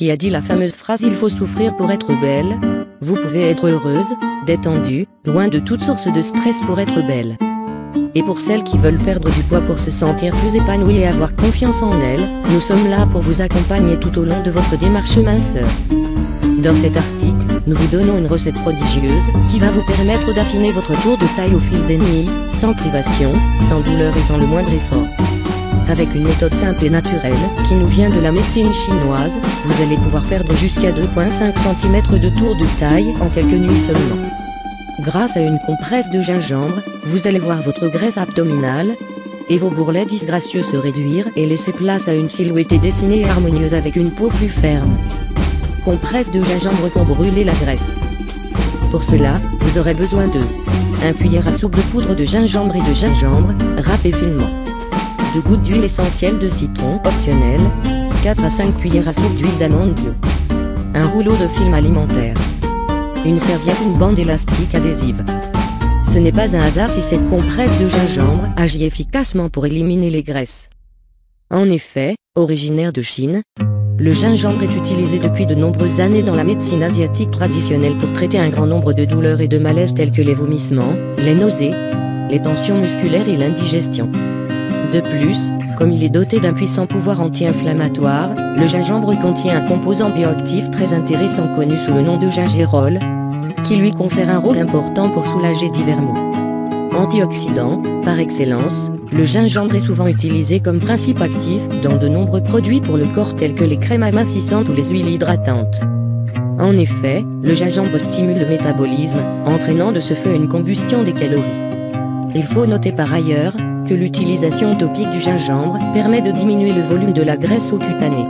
qui a dit la fameuse phrase « Il faut souffrir pour être belle ». Vous pouvez être heureuse, détendue, loin de toute source de stress pour être belle. Et pour celles qui veulent perdre du poids pour se sentir plus épanouie et avoir confiance en elles, nous sommes là pour vous accompagner tout au long de votre démarche minceur. Dans cet article, nous vous donnons une recette prodigieuse qui va vous permettre d'affiner votre tour de taille au fil des nuits, sans privation, sans douleur et sans le moindre effort. Avec une méthode simple et naturelle, qui nous vient de la médecine chinoise, vous allez pouvoir perdre jusqu'à 2,5 cm de tour de taille en quelques nuits seulement. Grâce à une compresse de gingembre, vous allez voir votre graisse abdominale et vos bourrelets disgracieux se réduire et laisser place à une silhouette dessinée et harmonieuse avec une peau plus ferme. Compresse de gingembre pour brûler la graisse. Pour cela, vous aurez besoin de 1 cuillère à soupe de poudre de gingembre et de gingembre, râpé finement. 2 gouttes d'huile essentielle de citron, optionnelle. 4 à 5 cuillères à soupe d'huile d'amande bio. Un rouleau de film alimentaire. Une serviette, une bande élastique adhésive. Ce n'est pas un hasard si cette compresse de gingembre agit efficacement pour éliminer les graisses. En effet, originaire de Chine, le gingembre est utilisé depuis de nombreuses années dans la médecine asiatique traditionnelle pour traiter un grand nombre de douleurs et de malaises tels que les vomissements, les nausées, les tensions musculaires et l'indigestion. De plus, comme il est doté d'un puissant pouvoir anti-inflammatoire, le gingembre contient un composant bioactif très intéressant connu sous le nom de gingérol, qui lui confère un rôle important pour soulager divers maux. Antioxydant, par excellence, le gingembre est souvent utilisé comme principe actif dans de nombreux produits pour le corps tels que les crèmes amincissantes ou les huiles hydratantes. En effet, le gingembre stimule le métabolisme, entraînant de ce fait une combustion des calories. Il faut noter par ailleurs que l'utilisation topique du gingembre permet de diminuer le volume de la graisse cutanée.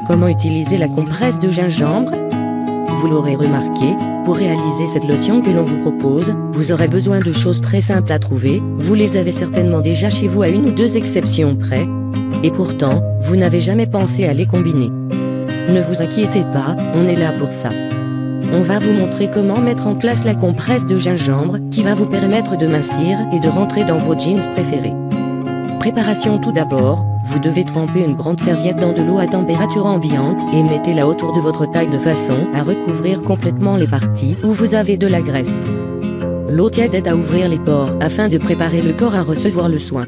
Comment utiliser la compresse de gingembre? Vous l'aurez remarqué, pour réaliser cette lotion que l'on vous propose, vous aurez besoin de choses très simples à trouver, vous les avez certainement déjà chez vous à une ou deux exceptions près, et pourtant, vous n'avez jamais pensé à les combiner. Ne vous inquiétez pas, on est là pour ça. On va vous montrer comment mettre en place la compresse de gingembre qui va vous permettre de mincir et de rentrer dans vos jeans préférés. Préparation tout d'abord, vous devez tremper une grande serviette dans de l'eau à température ambiante et mettez-la autour de votre taille de façon à recouvrir complètement les parties où vous avez de la graisse. L'eau tiède aide à ouvrir les pores afin de préparer le corps à recevoir le soin.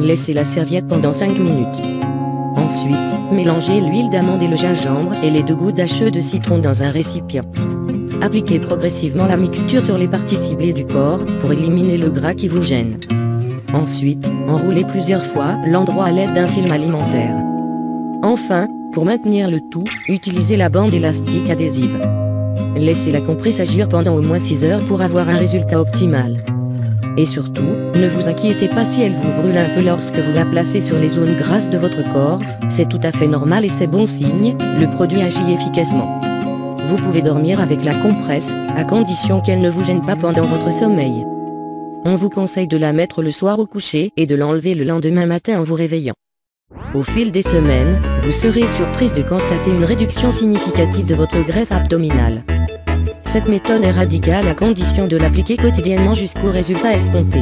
Laissez la serviette pendant 5 minutes. Ensuite, mélangez l'huile d'amande et le gingembre et les 2 gouttes d'HE de citron dans un récipient. Appliquez progressivement la mixture sur les parties ciblées du corps pour éliminer le gras qui vous gêne. Ensuite, enroulez plusieurs fois l'endroit à l'aide d'un film alimentaire. Enfin, pour maintenir le tout, utilisez la bande élastique adhésive. Laissez la compresse agir pendant au moins 6 heures pour avoir un résultat optimal. Et surtout, ne vous inquiétez pas si elle vous brûle un peu lorsque vous la placez sur les zones grasses de votre corps, c'est tout à fait normal et c'est bon signe, le produit agit efficacement. Vous pouvez dormir avec la compresse, à condition qu'elle ne vous gêne pas pendant votre sommeil. On vous conseille de la mettre le soir au coucher et de l'enlever le lendemain matin en vous réveillant. Au fil des semaines, vous serez surprise de constater une réduction significative de votre graisse abdominale. Cette méthode est radicale à condition de l'appliquer quotidiennement jusqu'au résultat escompté.